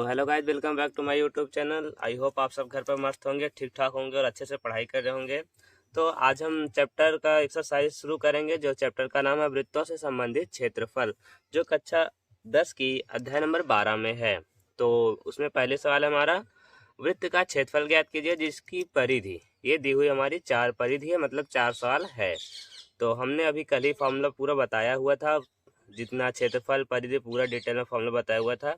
Hello guys, welcome back to my YouTube channel. I hope आप सब घर पर मस्त होंगे, ठीक ठाक होंगे और अच्छे से पढ़ाई कर रहे होंगे। तो आज हम चैप्टर का एक्सरसाइज शुरू करेंगे। जो चैप्टर का नाम है वृत्तों से संबंधित क्षेत्रफल, जो कक्षा 10 की अध्याय नंबर 12 में है। तो उसमें पहले सवाल है हमारा, वृत्त का क्षेत्रफल ज्ञात कीजिए जिसकी परिधि, ये दी हुई हमारी 4 परिधि है, मतलब 4 सवाल है। तो हमने अभी कल ही फॉर्मूला पूरा बताया हुआ था, जितना क्षेत्रफल परिधि पूरा डिटेल में फॉर्मूला बताया हुआ था।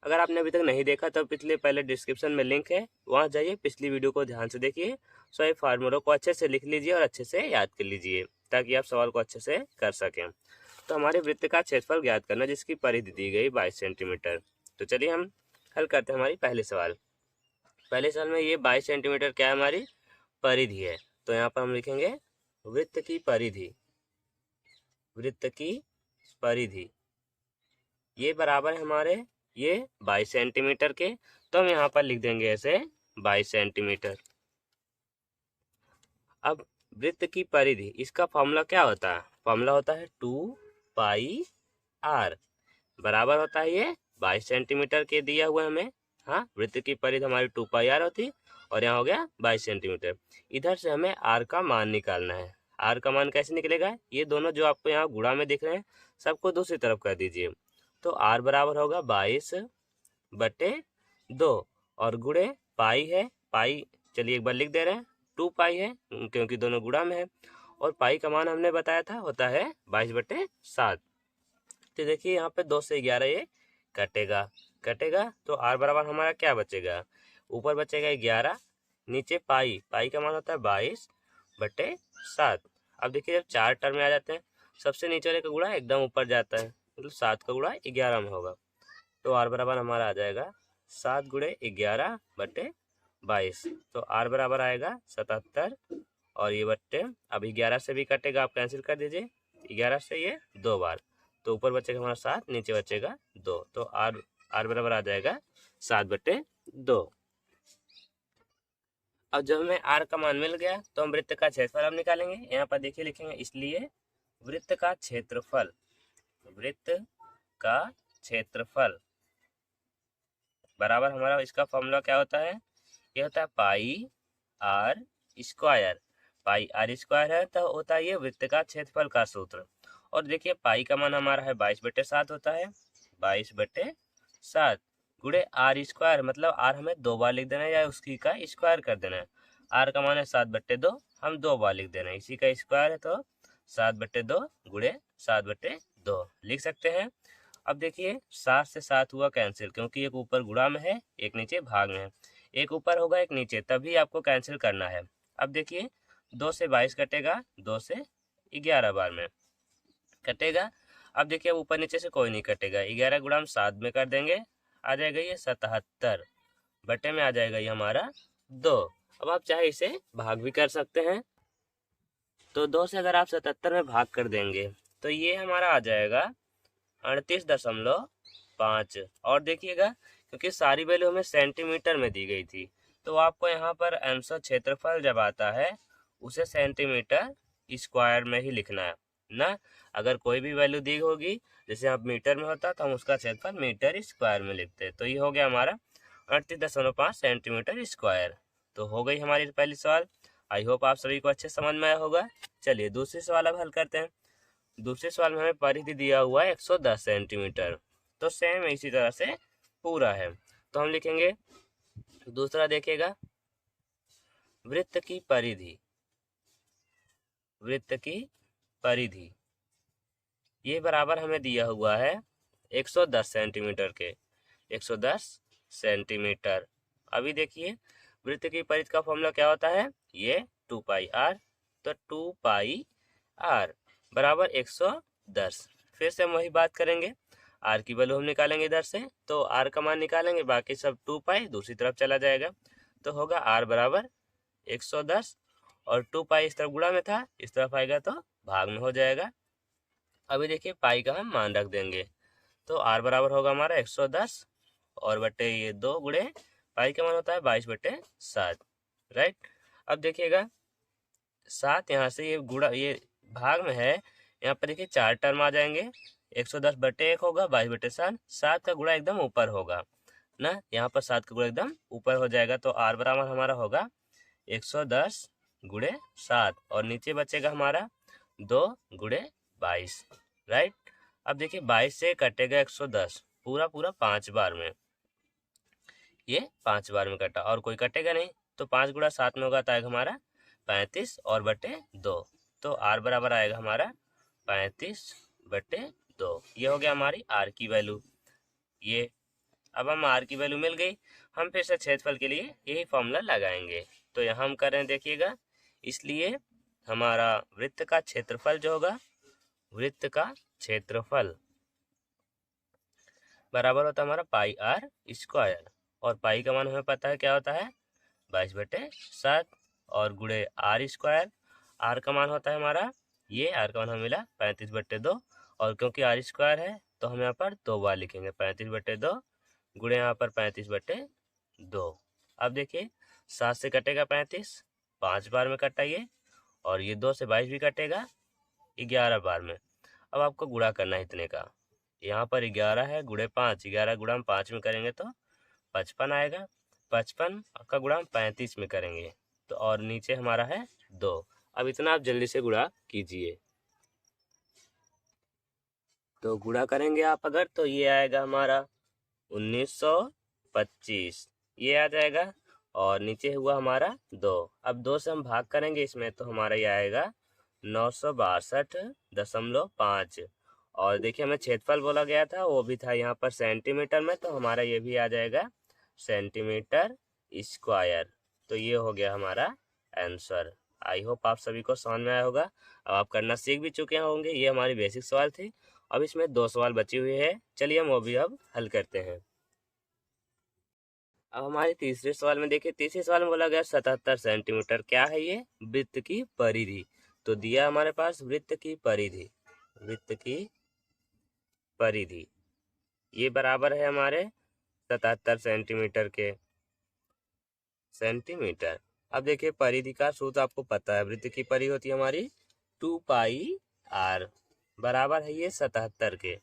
अगर आपने अभी तक नहीं देखा तो पिछले पहले डिस्क्रिप्शन में लिंक है, वहाँ जाइए, पिछली वीडियो को ध्यान से देखिए। सभी फार्मूलों को अच्छे से लिख लीजिए और अच्छे से याद कर लीजिए, ताकि आप सवाल को अच्छे से कर सकें। तो हमारे वृत्त का क्षेत्रफल ज्ञात करना जिसकी परिधि दी गई 22 सेंटीमीटर। तो चलिए हम हल करते हैं हमारी पहले सवाल। पहले सवाल में ये 22 सेंटीमीटर क्या है, हमारी परिधि है। तो यहाँ पर हम लिखेंगे वृत्त की परिधि, वृत्त की परिधि ये बराबर है हमारे ये 22 सेंटीमीटर के। तो हम यहाँ पर लिख देंगे ऐसे 22 सेंटीमीटर। अब वृत्त की परिधि, इसका फॉर्मूला क्या होता है? फॉर्मूला होता है 2πr, बराबर होता है ये 22 सेंटीमीटर के दिया हुआ हमें। हाँ, वृत्त की परिधि हमारी 2πr होती और यहाँ हो गया 22 सेंटीमीटर। इधर से हमें आर का मान निकालना है। आर का मान कैसे निकलेगा? ये दोनों जो आपको यहाँ गुणा में दिख रहे हैं, सबको दूसरी तरफ कर दीजिए। तो आर बराबर होगा 22/2 और गुणे पाई है, पाई चलिए एक बार लिख दे रहे हैं, 2π है क्योंकि दोनों गुणा में है। और पाई का मान हमने बताया था होता है 22/7। तो देखिए यहाँ पे 2 से 11 ये कटेगा तो आर बराबर हमारा क्या बचेगा? ऊपर बचेगा 11, नीचे पाई, पाई का मान होता है 22/7। अब देखिए जब 4 टर्म में आ जाते हैं, सबसे नीचे वाले का गुणा एकदम ऊपर जाता है, मतलब 7 का गुणा 11 में होगा। तो आर बराबर हमारा आ जाएगा 7 गुणे 11/22। तो आर बराबर आएगा 77 और ये बट्टे, अब 11 से भी कटेगा, आप कैंसिल कर दीजिए 11 से ये 2 बार। तो ऊपर बचेगा हमारा 7, नीचे बचेगा 2। तो आर बराबर आ जाएगा 7/2। अब जब हमें आर का मान मिल गया तो हम वृत्त का क्षेत्रफल अब निकालेंगे। यहाँ पर देखिए लिखेंगे, इसलिए वृत्त का क्षेत्रफल, वृत्त का क्षेत्रफल बराबर हमारा, इसका फॉर्मूला क्या होता है? ये होता है pi r square. Pi r square है तो होता है ये वृत्त का क्षेत्रफल का सूत्र। और देखिए पाई का मान हमारा है 22/7 होता है, 22/7 गुणे आर स्क्वायर, मतलब आर हमें 2 बार लिख देना है या उसकी का स्क्वायर कर देना है। आर का मान है 7/2, हम 2 बार लिख देना है, इसी का स्क्वायर है तो 7/2 गुणे 7/2 लिख सकते हैं। अब देखिए 7 से 7 हुआ कैंसिल, क्योंकि एक ऊपर गुणा में है, एक नीचे भाग में है। एक ऊपर होगा एक नीचे, तभी आपको कैंसिल करना है। अब देखिए 2 से 22 कटेगा, 2 से 11 बार में कटेगा। अब देखिए ऊपर नीचे से कोई नहीं कटेगा, 11 गुणा हम 7 में कर देंगे, आ जाएगा ये 77 बटे में आ जाएगा ये हमारा 2। अब आप चाहे इसे भाग भी कर सकते हैं। तो 2 से अगर आप 77 में भाग कर देंगे तो ये हमारा आ जाएगा 38.5। और देखिएगा क्योंकि सारी वैल्यू हमें सेंटीमीटर में दी गई थी, तो आपको यहाँ पर आंसर क्षेत्रफल जब आता है उसे सेंटीमीटर स्क्वायर में ही लिखना है ना। अगर कोई भी वैल्यू दी होगी, जैसे आप मीटर में होता तो हम उसका क्षेत्रफल मीटर स्क्वायर में लिखते। तो ये हो गया हमारा 38.5 सेंटीमीटर स्क्वायर। तो हो गई हमारी पहली सवाल। आई होप आप सभी को अच्छे समझ में आया होगा। चलिए दूसरी सवाल अब हल करते हैं। दूसरे सवाल में हमें परिधि दिया हुआ है 110 सेंटीमीटर। तो सेम इसी तरह से पूरा है। तो हम लिखेंगे, दूसरा देखिएगा, वृत्त की परिधि, वृत्त की परिधि ये बराबर हमें दिया हुआ है 110 सेंटीमीटर के, 110 सेंटीमीटर। अभी देखिए वृत्त की परिधि का फॉर्मूला क्या होता है? ये 2πr। तो 2πr बराबर 110। फिर से हम वही बात करेंगे, आर की वैल्यू हम निकालेंगे इधर से, तो आर का मान निकालेंगे, बाकी सब 2π दूसरी तरफ चला जाएगा। तो होगा आर बराबर 110 और 2π इस तरफ गुणा में था, इस तरफ आएगा तो भाग में हो जाएगा। अभी देखिए पाई का हम मान रख देंगे, तो आर बराबर होगा हमारा 110 और बटे ये 2 गुणे पाई का मान होता है 22/7, राइट। अब देखिएगा 7 यहाँ से ये गुणा, ये भाग में है, यहाँ पर देखिए 4 टर्म आ जाएंगे, 110/1 होगा 22/7, 7 का गुणा एकदम ऊपर होगा, ना, यहाँ पर 7 का गुणा एकदम ऊपर हो जाएगा, तो r बराबर हमारा होगा 110 गुणे 7 और नीचे बचेगा हमारा 2 गुणे 22, राइट। अब देखिए 22 से कटेगा 110 पूरा पूरा 5 बार में, ये 5 बार में कटा और कोई कटेगा नहीं, तो 5 गुणा 7 में होगा तो आएगा हमारा 35 और बटे 2, तो r बराबर आएगा हमारा 35 बटे 2। ये हो गया हमारी r की वैल्यू। ये अब हम r की वैल्यू मिल गई, हम फिर से क्षेत्रफल के लिए यही फॉर्मूला लगाएंगे। तो यहाँ हम कर रहे हैं देखिएगा, इसलिए हमारा वृत्त का क्षेत्रफल जो होगा, वृत्त का क्षेत्रफल बराबर होता है हमारा पाई आर स्क्वायर, और पाई का मान हमें पता है क्या होता है 22/7 और गुणे आर स्क्वायर। आर का मान होता है हमारा, ये आर का मान हमें मिला 35/2 और क्योंकि आर स्क्वायर है तो हम यहाँ पर 2 बार लिखेंगे 35/2 गुणे यहाँ पर 35/2। अब देखिए 7 से कटेगा 35, 5 बार में कटा ये, और ये 2 से 22 भी कटेगा 11 बार में। अब आपको गुणा करना है इतने का, यहाँ पर 11 है गुणे 5, 11 गुणा हम 5 में करेंगे तो 55 आएगा, 55 का गुणा हम 35 में करेंगे तो, और नीचे हमारा है 2। अब इतना आप जल्दी से गुणा कीजिए, तो गुणा करेंगे आप अगर तो ये आएगा हमारा 1925, ये आ जाएगा, और नीचे हुआ हमारा 2। अब 2 से हम भाग करेंगे इसमें तो हमारा ये आएगा 962.5, और देखिए हमें क्षेत्रफल बोला गया था वो भी था यहाँ पर सेंटीमीटर में, तो हमारा ये भी आ जाएगा सेंटीमीटर स्क्वायर। तो ये हो गया हमारा आंसर। आई होप आप सभी को समझ में आया होगा। अब आप करना सीख भी चुके होंगे। ये हमारी बेसिक सवाल थी। अब इसमें 2 सवाल बचे हुए हैं, चलिए हम वो भी अब हल करते हैं। अब हमारे तीसरे सवाल में देखिए, तीसरे सवाल में बोला गया 77 सेंटीमीटर, क्या है ये वृत्त की परिधि। तो दिया हमारे पास वृत्त की परिधि, वृत्त की परिधि ये बराबर है हमारे 77 सेंटीमीटर के, सेंटीमीटर। अब देखिए परिधि का सूत्र आपको पता है, वृत्त की परिधि होती है हमारी 2 पाई आर, बराबर है ये 77 के,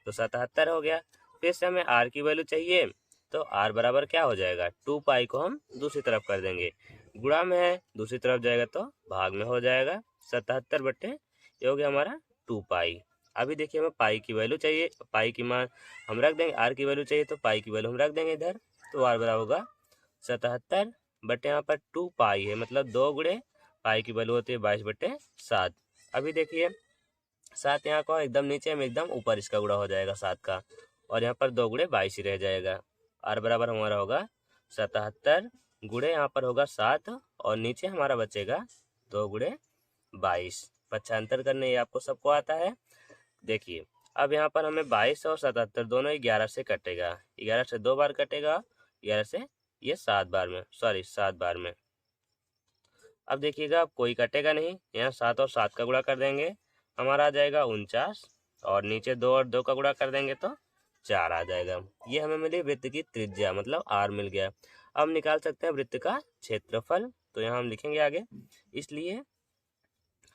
तो 77 हो गया। फिर से हमें आर की वैल्यू चाहिए, तो आर बराबर क्या हो जाएगा, 2 पाई को हम दूसरी तरफ कर देंगे, गुणा में है दूसरी तरफ जाएगा तो भाग में हो जाएगा, 77 बटे ये हो गया हमारा 2 पाई। अभी देखिए हमें पाई की वैल्यू चाहिए, पाई की मान हम रख देंगे, आर की वैल्यू चाहिए तो पाई की वैल्यू हम रख देंगे इधर, तो आर बराबर होगा 77 बटे यहाँ पर 2 पाई है, मतलब 2 गुणे पाई की वैल्यू होती है 22/7। अभी देखिए 7 यहाँ को एकदम नीचे में एकदम ऊपर इसका गुणा हो जाएगा 7 का, और यहाँ पर 2 गुणे 22 ही रह जाएगा। आर बराबर हमारा होगा 77 गुणे यहाँ पर होगा 7 और नीचे हमारा बचेगा 2 गुणे 22। पक्षांतर करने ये आपको सबको आता है। देखिए अब यहाँ पर हमें 22 और 77 दोनों 11 से कटेगा, 11 से 2 बार कटेगा, 11 से ये 7 बार में, सॉरी 7 बार में। अब देखिएगा अब कोई कटेगा नहीं, यहाँ 7 और 7 का गुणा कर देंगे, हमारा आ जाएगा 49, और नीचे 2 और 2 का गुणा कर देंगे तो 4 आ जाएगा। ये हमें मिली वृत्त की त्रिज्या, मतलब आर मिल गया। अब हम निकाल सकते हैं वृत्त का क्षेत्रफल, तो यहाँ हम लिखेंगे आगे, इसलिए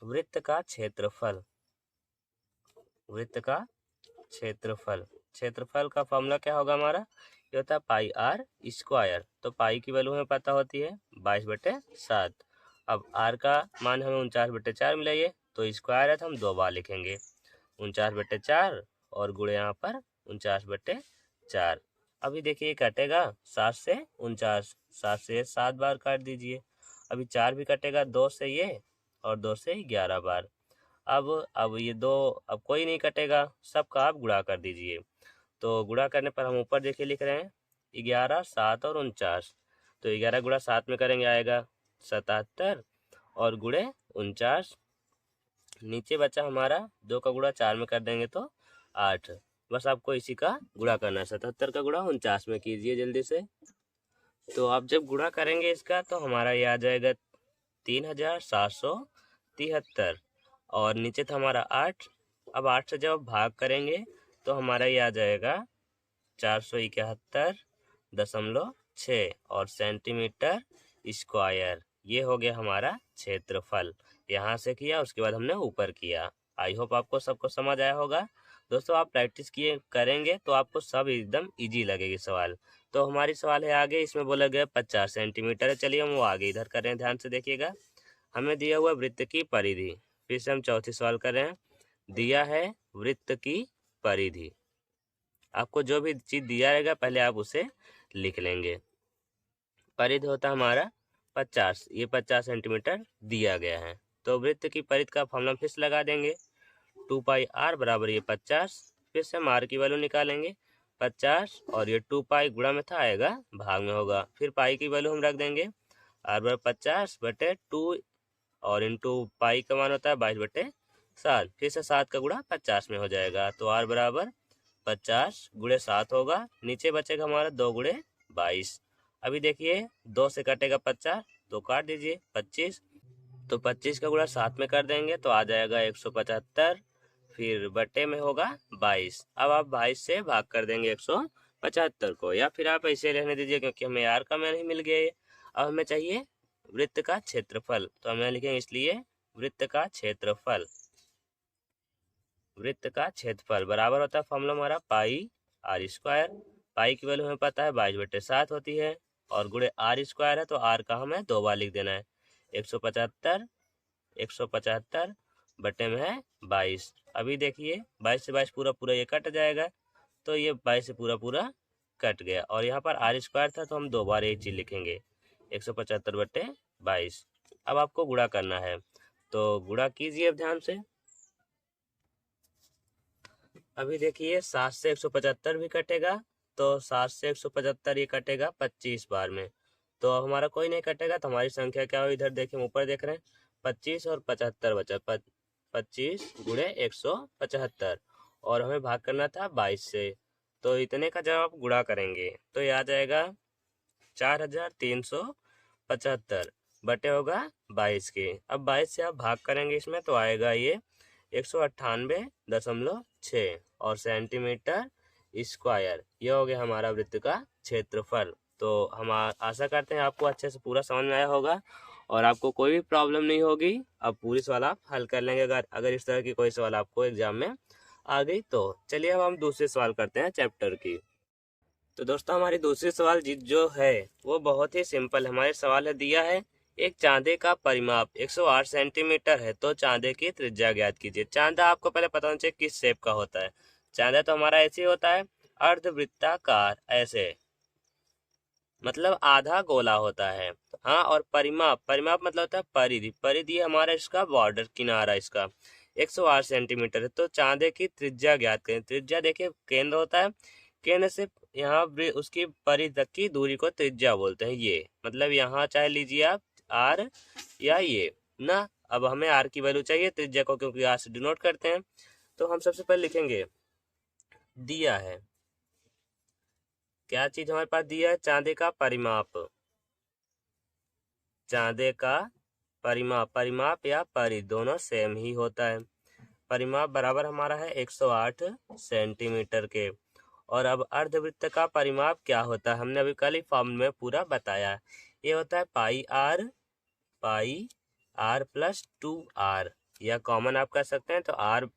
वृत्त का क्षेत्रफल, वृत्त का क्षेत्रफल, क्षेत्रफल का फॉर्मूला क्या होगा हमारा, ये होता है पाई आर स्क्वायर। तो पाई की वैल्यू हमें पता होती है 22/7। अब आर का मान हमें 49/4 मिला, ये तो स्क्वायर है तो हम 2 बार लिखेंगे 49/4 और गुणे यहाँ पर 49/4। अभी देखिए कटेगा 7 से 49, 7 से 7 बार काट दीजिए, अभी 4 भी कटेगा 2 से ये और 2 से 11 बार। अब ये 2 अब कोई नहीं कटेगा, सबका आप गुणा कर दीजिए। तो गुणा करने पर हम ऊपर देखिए लिख रहे हैं 11, 7 और 49, तो 11 गुणा 7 में करेंगे आएगा 77 और गुणे 49, नीचे बचा हमारा 2 का गुणा 4 में कर देंगे तो 8। बस आपको इसी का गुणा करना है, 77 का गुणा 49 में कीजिए जल्दी से। तो आप जब गुणा करेंगे इसका तो हमारा ये आ जाएगा 3773, और नीचे था हमारा 8। अब 8 से जब आप भाग करेंगे तो हमारा ये आ जाएगा 471.6 और सेंटीमीटर स्क्वायर। ये हो गया हमारा क्षेत्रफल, यहाँ से किया उसके बाद हमने ऊपर किया। आई होप आपको सबको समझ आया होगा। दोस्तों आप प्रैक्टिस किए करेंगे तो आपको सब एकदम इजी लगेगी सवाल। तो हमारी सवाल है आगे, इसमें बोला गया 50 सेंटीमीटर है। चलिए हम वो आगे इधर कर रहे हैं, ध्यान से देखिएगा। हमें दिया हुआ वृत्त की परिधि, फिर से हम चौथी सवाल कर रहे हैं। दिया है वृत्त की परिधि, आपको जो भी चीज दिया रहेगा पहले आप उसे लिख लेंगे। परिधि होता हमारा 50, ये 50 सेंटीमीटर दिया गया है। तो वृत्त की परिधि का फॉर्मूला फिर से लगा देंगे, 2 पाई आर बराबर ये 50, फिर से हम आर की वैल्यू निकालेंगे 50, और ये 2 पाई गुणा में था आएगा भाग में होगा, फिर पाई की वैल्यू हम रख देंगे आर बराबर 50/2, और इंटू पाई का मान होता है 22/7, फिर से 7 का गुणा 50 में हो जाएगा। तो आर बराबर 50 गुणे 7 होगा, नीचे बचेगा हमारा 2 गुणे 22। अभी देखिए 2 से कटेगा 50 तो काट दीजिए 25, तो 25 का गुणा 7 में कर देंगे तो आ जाएगा 175, फिर बट्टे में होगा 22। अब आप 22 से भाग कर देंगे 175 को, या फिर आप ऐसे रहने दीजिए क्योंकि हमें आर का मान ही मिल गया है। अब हमें चाहिए वृत्त का क्षेत्रफल, तो हमें लिखेंगे इसलिए वृत्त का क्षेत्रफल। वृत्त का क्षेत्रफल बराबर होता है फॉर्मूला हमारा पाई आर स्क्वायर। पाई की वैल्यू हमें पता है 22/7 होती है, और गुणे आर स्क्वायर है तो आर का हमें 2 बार लिख देना है। 175 बटे में है 22। अभी देखिए 22 से 22 पूरा पूरा ये कट जाएगा, तो ये 22 से पूरा पूरा कट गया, और यहाँ पर आर स्क्वायर था तो हम 2 बार एक चीज लिखेंगे 175/22। अब आपको गुणा करना है, तो गुणा कीजिए अब ध्यान से। अभी देखिए 7 से 175 भी कटेगा, तो 7 से 175 ये कटेगा 25 बार में, तो अब हमारा कोई नहीं कटेगा, तो हमारी संख्या क्या हो, इधर देखिए ऊपर देख रहे हैं 25 और 75 बचा, 25 गुणे 175, और हमें भाग करना था 22 से, तो इतने का जब आप गुणा करेंगे तो ये आ जाएगा 4375 बटे होगा 22 के। अब 22 से आप भाग करेंगे इसमें तो आएगा ये 198.6 और सेंटीमीटर स्क्वायर। यह हो गया हमारा वृत्त का क्षेत्रफल। तो हम आशा करते हैं आपको अच्छे से पूरा समझ में आया होगा और आपको कोई भी प्रॉब्लम नहीं होगी। अब पूरी सवाल आप हल कर लेंगे अगर इस तरह की कोई सवाल आपको एग्जाम में आ गई तो। चलिए अब हम दूसरे सवाल करते हैं चैप्टर की। तो दोस्तों हमारी दूसरी सवाल जो है वो बहुत ही सिंपल है। हमारे सवाल है दिया है एक चांदे का परिमाप 108 सेंटीमीटर है, तो चांदे की त्रिज्या ज्ञात कीजिए। चांदा आपको पहले पता होना चाहिए किस शेप का होता है। चांदा तो हमारा ऐसे ही होता है अर्धवृत्ताकार, ऐसे मतलब आधा गोला होता है। हाँ, और परिमाप मतलब होता है परिधि। परिधि हमारा इसका बॉर्डर किनारा इसका 108 सेंटीमीटर है, तो चांदे की त्रिज्या ज्ञात करें। त्रिज्या देखिए केंद्र होता है, केंद्र से यहाँ उसकी परिधि तक की दूरी को त्रिज्या बोलते हैं। ये मतलब यहाँ चाहे लीजिए आप आर या ये ना। अब हमें आर की वैल्यू चाहिए, त्रिज्या को क्योंकि आर से डिनोट करते हैं, तो हम सबसे पहले लिखेंगे दिया है क्या चीज हमारे पास दिया है, चांदे का परिमाप। चांदे का परिमाप या परिधि दोनों सेम ही होता है। परिमाप बराबर हमारा है 108 सेंटीमीटर के। और अब अर्धवृत्त का परिमाप क्या होता है, हमने अभी कल ही फॉर्म में पूरा बताया। ये होता है पाई आर प्लस 2r, या कॉमन आप कर सकते हैं तो आर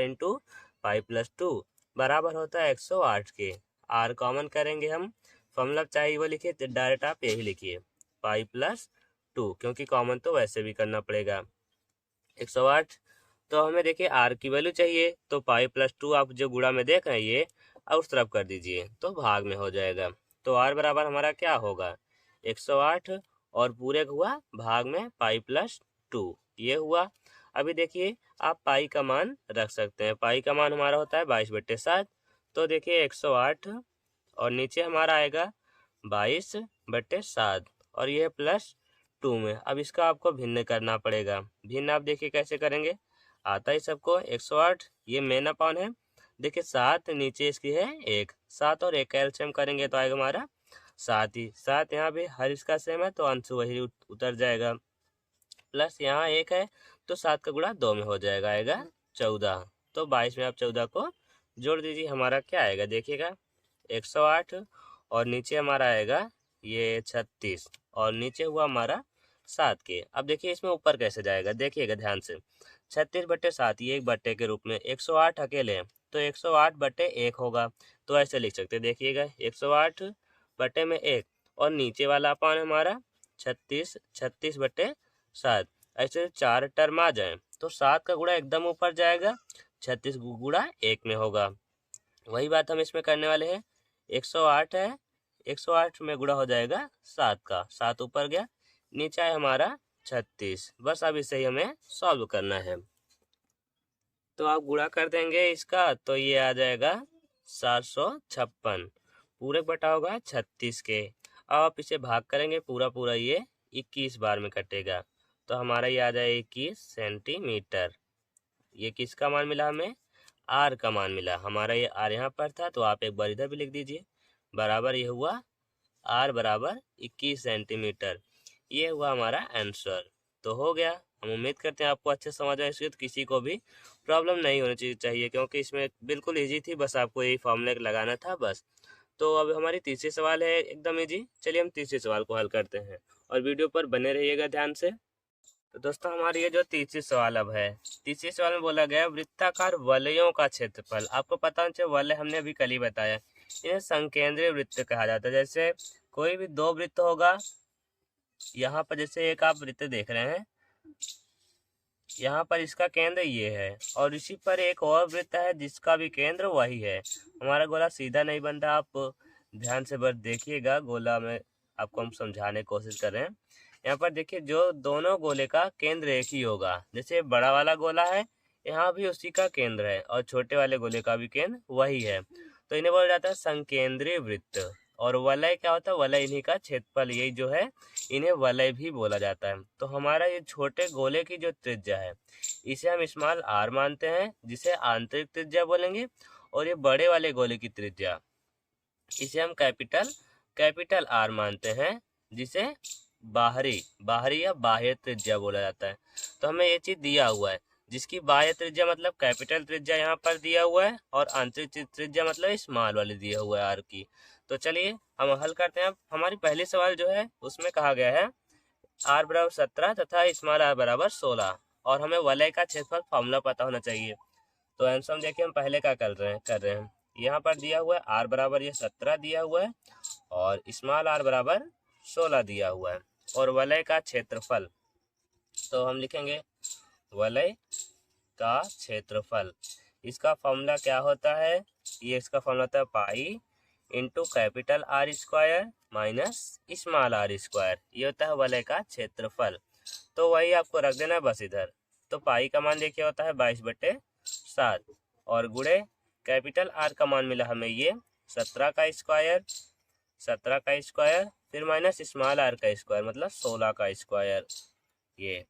इंटू पाई प्लस 2 बराबर होता है 108 के। आर कॉमन करेंगे हम, फॉर्मूला चाहिए वो लिखिए, तो डायरेक्ट आप यही लिखिए पाई प्लस 2, क्योंकि कॉमन तो वैसे भी करना पड़ेगा 108। तो हमें देखिए आर की वैल्यू चाहिए, तो पाई प्लस 2 आप जो गुणा में देख रहे हैं ये और उस तरफ कर दीजिए तो भाग में हो जाएगा। तो आर बराबर हमारा क्या होगा 108 और पूरे हुआ भाग में पाई प्लस 2, ये हुआ। अभी देखिए आप पाई का मान रख सकते हैं। पाई का मान हमारा होता है 22/7, तो देखिए 108 और नीचे हमारा आएगा 22/7 और यह प्लस 2 में। अब इसका आपको भिन्न करना पड़ेगा। भिन्न आप देखिए कैसे करेंगे, आता ही सबको 108 ये मेन अपॉन है, देखिए 7 नीचे इसकी है 1, 7 और 1 का एलसीएम करेंगे तो आएगा हमारा 7 ही। 7 यहाँ भी हर इसका सेम है तो अंश वही उतर जाएगा, प्लस यहाँ 1 है तो 7 का गुणा 2 में हो जाएगा, आएगा 14। तो 22 में आप 14 को जोड़ दीजिए, हमारा क्या आएगा देखिएगा 108 और नीचे हमारा आएगा ये 36 और नीचे हुआ हमारा 7 के। अब देखिए इसमें ऊपर कैसे जाएगा, देखिएगा ध्यान से। 36/7 ये एक बट्टे के रूप में, 108 अकेले हैं तो 108/1 होगा। तो ऐसे लिख सकते हैं, देखिएगा 108/1 और नीचे वाला अपान हमारा 36/7। ऐसे 4 टर्म आ जाए तो 7 का गुणा एकदम ऊपर जाएगा, 36 गुणा 1 में होगा। वही बात हम इसमें करने वाले हैं। 108 है, 108 में गुणा हो जाएगा 7 का, 7 ऊपर गया, नीचे है हमारा 36। बस अब इसे ही हमें सॉल्व करना है। तो आप गुणा कर देंगे इसका तो ये आ जाएगा 756, पूरे बटा होगा 36 के। अब आप इसे भाग करेंगे पूरा पूरा, ये 21 बार में कटेगा तो हमारा ये आ जाए 21 सेंटीमीटर। ये किसका मान मिला हमें? आर का मान मिला। हमारा ये आर यहाँ पर था तो आप एक बार इधर भी लिख दीजिए, बराबर ये हुआ आर बराबर 21 सेंटीमीटर। ये हुआ हमारा आंसर। तो हो गया। हम उम्मीद करते हैं आपको अच्छे समझ आए, इसलिए तो किसी को भी प्रॉब्लम नहीं होनी चाहिए क्योंकि इसमें बिल्कुल इजी थी, बस आपको यही फॉर्मूला लगाना था बस। तो अब हमारी तीसरी सवाल है एकदम इजी। चलिए हम तीसरे सवाल को हल करते हैं और वीडियो पर बने रहिएगा ध्यान से। तो दोस्तों हमारी ये जो तीसरी सवाल अब है, तीसरी सवाल में बोला गया वृत्ताकार वलयों का क्षेत्रफल। आपको पता होना चाहिए, वलय हमने अभी कल ही बताया, इन्हें संकेंद्रीय वृत्त कहा जाता है। जैसे कोई भी दो वृत्त होगा, यहाँ पर जैसे एक आप वृत्त देख रहे हैं, यहाँ पर इसका केंद्र ये है और इसी पर एक और वृत्त है जिसका भी केंद्र वही है। हमारा गोला सीधा नहीं बन रहा, आप ध्यान से बस देखिएगा, गोला में आपको हम समझाने की कोशिश कर रहे हैं। यहाँ पर देखिए जो दोनों गोले का केंद्र एक ही होगा, जैसे बड़ा वाला गोला है यहाँ भी उसी का केंद्र है और छोटे वाले गोले का भी केंद्र वही है, तो इन्हें बोला जाता है संकेंद्रीय वृत्त। और वलय क्या होता है? वलय इन्हीं का क्षेत्रफल, यही जो है इन्हें वलय भी बोला जाता है। तो हमारा ये छोटे गोले की जो त्रिज्या है इसे हम स्मॉल आर मानते हैं, जिसे आंतरिक त्रिज्या बोलेंगे। और ये बड़े वाले गोले की त्रिज्या इसे हम कैपिटल आर मानते हैं, जिसे बाहरी या बाह्य त्रिज्या बोला जाता है। तो हमें ये चीज दिया हुआ है, जिसकी बाह्य त्रिज्या मतलब कैपिटल त्रिज्या यहाँ पर दिया हुआ है और आंतरिक त्रिज्या मतलब स्मॉल वाली दिया हुआ है आर की। तो चलिए हम हल करते हैं। हमारी पहली सवाल जो है उसमें कहा गया है आर बराबर 17 तथा स्मॉल आर बराबर 16 और हमें वलय का क्षेत्रफल फॉर्मूला पता होना चाहिए। तो आंसर देखिए हम पहले क्या कर रहे हैं, यहाँ पर दिया हुआ है आर बराबर ये 17 दिया हुआ है और स्मॉल आर बराबर 16 दिया हुआ है और वलय का क्षेत्रफल, तो हम लिखेंगे वलय का क्षेत्रफल। इसका फॉर्मूला क्या होता है? ये इसका फॉर्मूला होता है pi into capital R square minus small R square. ये होता है वलय का क्षेत्रफल। तो वही आपको रख देना है बस इधर। तो पाई का मान देखिए होता है 22/7 और गुणे कैपिटल आर का मान मिला हमें ये 17 का स्क्वायर फिर माइनस स्मॉल आर का स्क्वायर मतलब 16 का स्क्वायर। ये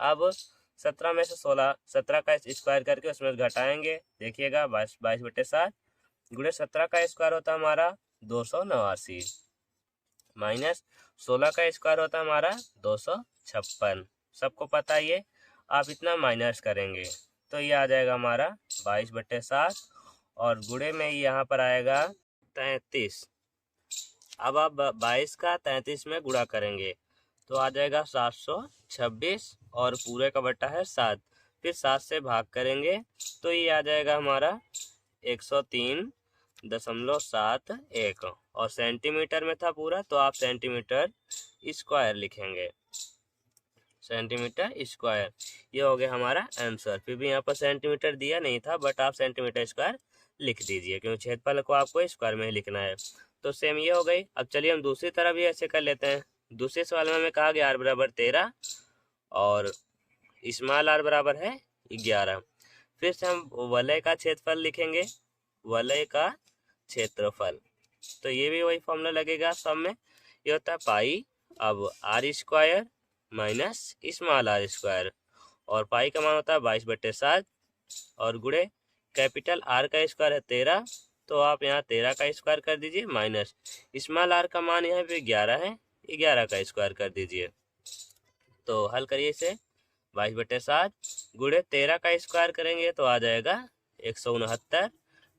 अब 17 में से 17 का स्क्वायर करके उसमें घटाएंगे, देखिएगा 22/7 गुणे 17 का स्क्वायर होता है हमारा 289 माइनस 16 का स्क्वायर होता है हमारा 256। सबको पता है ये, आप इतना माइनस करेंगे तो ये आ जाएगा हमारा 22/7 और गुणे में यहाँ पर आएगा 33। अब आप 22 का 33 में गुणा करेंगे तो आ जाएगा 726 और पूरे का बट्टा है 7, फिर 7 से भाग करेंगे तो ये आ जाएगा हमारा 103.71 और सेंटीमीटर में था पूरा तो आप सेंटीमीटर स्क्वायर लिखेंगे, सेंटीमीटर स्क्वायर। ये हो गया हमारा आंसर। फिर भी यहाँ पर सेंटीमीटर दिया नहीं था बट आप सेंटीमीटर स्क्वायर लिख दीजिए क्योंकि क्षेत्रफल को आपको स्क्वायर में ही लिखना है। तो सेम ये हो गई। अब चलिए हम दूसरी तरफ भी ऐसे कर लेते हैं। दूसरे सवाल में हमें कहा गया आर बराबर 13 और स्मॉल आर बराबर है 11। फिर से हम वलय का क्षेत्रफल लिखेंगे, वलय का क्षेत्रफल। तो ये भी वही फॉर्मूला लगेगा सब में, ये होता है पाई अब R square minus small R square और पाई का मान होता है 22/7 और गुणे कैपिटल आर का स्क्वायर है 13 तो आप यहाँ 13 का स्क्वायर कर दीजिए माइनस स्मॉल आर का मान यहाँ पे 11 है, 11 का स्क्वायर कर दीजिए। तो हल करिए इसे 22/7 गुणे 13 का स्क्वायर करेंगे तो आ जाएगा 169,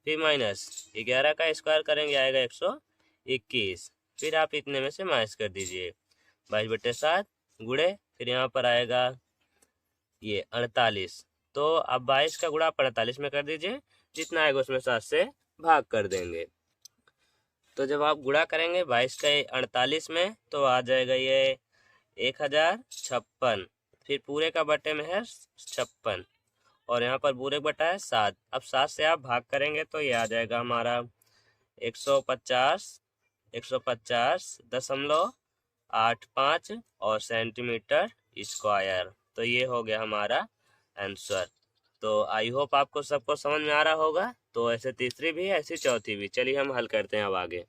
फिर माइनस 11 का स्क्वायर करेंगे आएगा 121, फिर आप इतने में से माइनस कर दीजिए 22/7 गुणे फिर यहाँ पर आएगा ये 48। तो अब 22 का गुणा आप 48 में कर दीजिए, जितना आएगा उसमें 7 से भाग कर देंगे। तो जब आप गुणा करेंगे 22 का 48 में तो आ जाएगा ये 1056। फिर पूरे का बटे में है 56 और यहाँ पर पूरे बटा है 7। अब 7 से आप भाग करेंगे तो ये आ जाएगा हमारा 150.85 और सेंटीमीटर स्क्वायर। तो ये हो गया हमारा आंसर। तो आई होप आपको सबको समझ में आ रहा होगा। तो ऐसे तीसरी भी है, ऐसी चौथी भी। चलिए हम हल करते हैं अब आगे।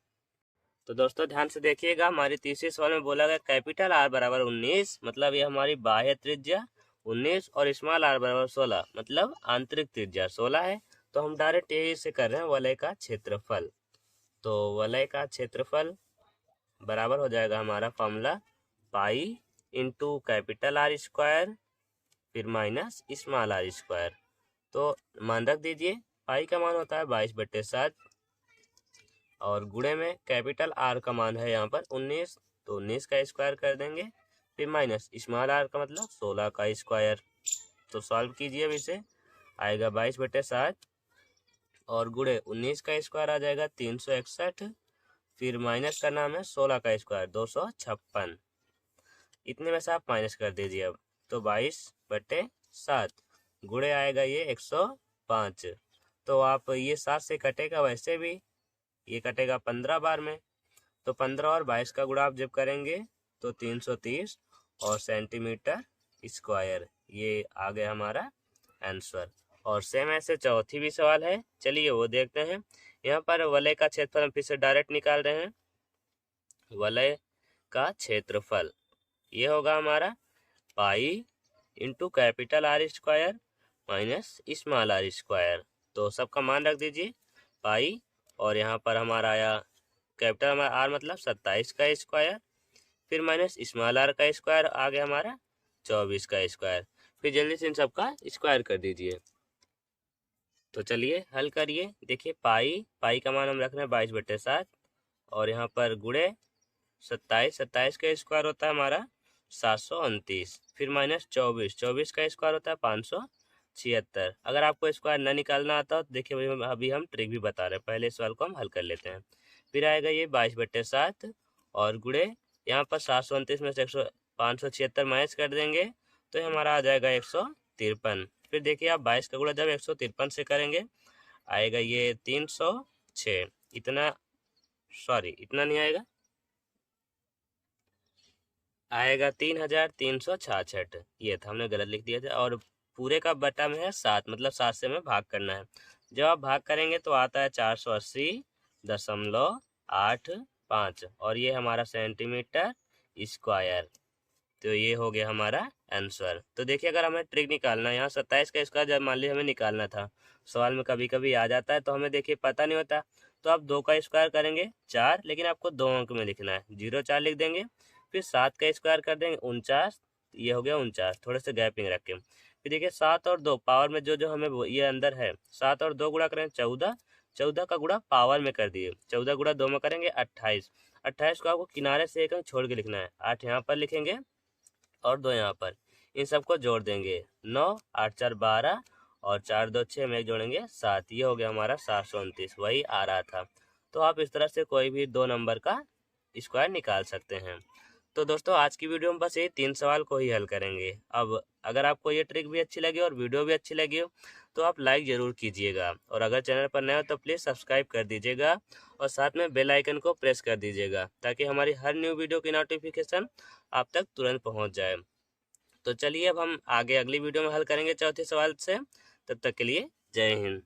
तो दोस्तों ध्यान से देखिएगा, हमारी तीसरी सवाल में बोला गया कैपिटल आर बराबर 19, मतलब ये हमारी बाह्य त्रिज्या 19 और स्मॉल आर बराबर 16, मतलब आंतरिक त्रिज्या 16 है। तो हम डायरेक्ट यही से कर रहे हैं वलय का क्षेत्रफल। तो वलय का क्षेत्रफल बराबर हो जाएगा हमारा फॉर्मूला पाई इंटू कैपिटल आर स्क्वायर फिर माइनस स्मॉल आर स्क्वायर। तो मान रख दीजिए, पाई का मान होता है 22/7 और गुणे में कैपिटल आर का मान है यहाँ पर 19, तो 19 का स्क्वायर कर देंगे। फिर माइनस स्मॉल आर का मतलब 16 का स्क्वायर। तो सॉल्व कीजिए अब इसे, आएगा 22/7 और गुणे 19 का स्क्वायर आ जाएगा 361, फिर माइनस का नाम है 16 का स्क्वायर 256। इतने में से आप माइनस कर दीजिए अब, तो 22/7 गुणे आएगा ये 105। तो आप ये 7 से कटेगा, वैसे भी ये कटेगा 15 बार में। तो 15 और 22 का गुणा आप जब करेंगे तो 330 और सेंटीमीटर स्क्वायर, ये आ गया हमारा आंसर। और सेम ऐसे चौथी भी सवाल है, चलिए वो देखते हैं। यहाँ पर वलय का क्षेत्रफल हम फिर से डायरेक्ट निकाल रहे हैं। वलय का क्षेत्रफल ये होगा हमारा pi into capital R square minus small R square. तो सबका मान रख दीजिए पाई, और यहाँ पर हमारा आया कैपिटल आर मतलब 27 का स्क्वायर, फिर माइनस स्मॉल आर का स्क्वायर आ गया हमारा 24 का स्क्वायर। फिर जल्दी से इन सबका स्क्वायर कर दीजिए। तो चलिए हल करिए। देखिए पाई का मान हम रख रहे हैं 22/7 और यहाँ पर गुणे 27 का स्क्वायर होता है हमारा 729, फिर माइनस 24 का स्क्वायर होता है 576। अगर आपको स्क्वायर न निकालना आता हो तो देखिए अभी हम ट्रिक भी बता रहे हैं, पहले सवाल को हम हल कर लेते हैं। फिर आएगा ये 22/7 और गुणे यहाँ पर 729 में से 576 माइनस कर देंगे तो हमारा आ जाएगा 153। फिर देखिए आप 22 का गुणा जब 153 से करेंगे आएगा ये 306। इतना नहीं आएगा, आएगा 3366। ये था, हमने गलत लिख दिया था। और पूरे का बटा में है 7, मतलब 7 से हमें भाग करना है। जब आप भाग करेंगे तो आता है 480.85 और ये हमारा सेंटीमीटर स्क्वायर। तो ये हो गया हमारा आंसर। तो देखिए अगर हमें ट्रिक निकालना है, यहाँ 27 का स्क्वायर जब मान लीजिए हमें निकालना था, सवाल में कभी कभी आ जाता है तो हमें देखिए पता नहीं होता, तो आप 2 का स्क्वायर करेंगे 4, लेकिन आपको 2 अंक में लिखना है, 0-4 लिख देंगे। फिर 7 का स्क्वायर कर देंगे 49, ये हो गया 49, थोड़े से गैपिंग रख के। फिर देखिए 7 और 2 पावर में जो हमें ये अंदर है, 7 और 2 गुणा करें 14, 14 का गुणा पावर में कर दिए, 14 गुणा 2 में करेंगे 28। 28 को आपको किनारे से एक अंक छोड़ के लिखना है, 8 यहाँ पर लिखेंगे और 2 यहाँ पर, इन सबको जोड़ देंगे 9, 8 4 12 और 4 2 6 में जोड़ेंगे 7। ये हो गया हमारा 729, वही आ रहा था। तो आप इस तरह से कोई भी 2 नंबर का स्क्वायर निकाल सकते हैं। तो दोस्तों आज की वीडियो में बस ये 3 सवाल को ही हल करेंगे। अब अगर आपको ये ट्रिक भी अच्छी लगी और वीडियो भी अच्छी लगी हो तो आप लाइक ज़रूर कीजिएगा, और अगर चैनल पर नए हो तो प्लीज़ सब्सक्राइब कर दीजिएगा और साथ में बेल आइकन को प्रेस कर दीजिएगा ताकि हमारी हर न्यू वीडियो की नोटिफिकेशन आप तक तुरंत पहुंच जाए। तो चलिए अब हम आगे अगली वीडियो में हल करेंगे चौथे सवाल से। तब तक के लिए जय हिंद।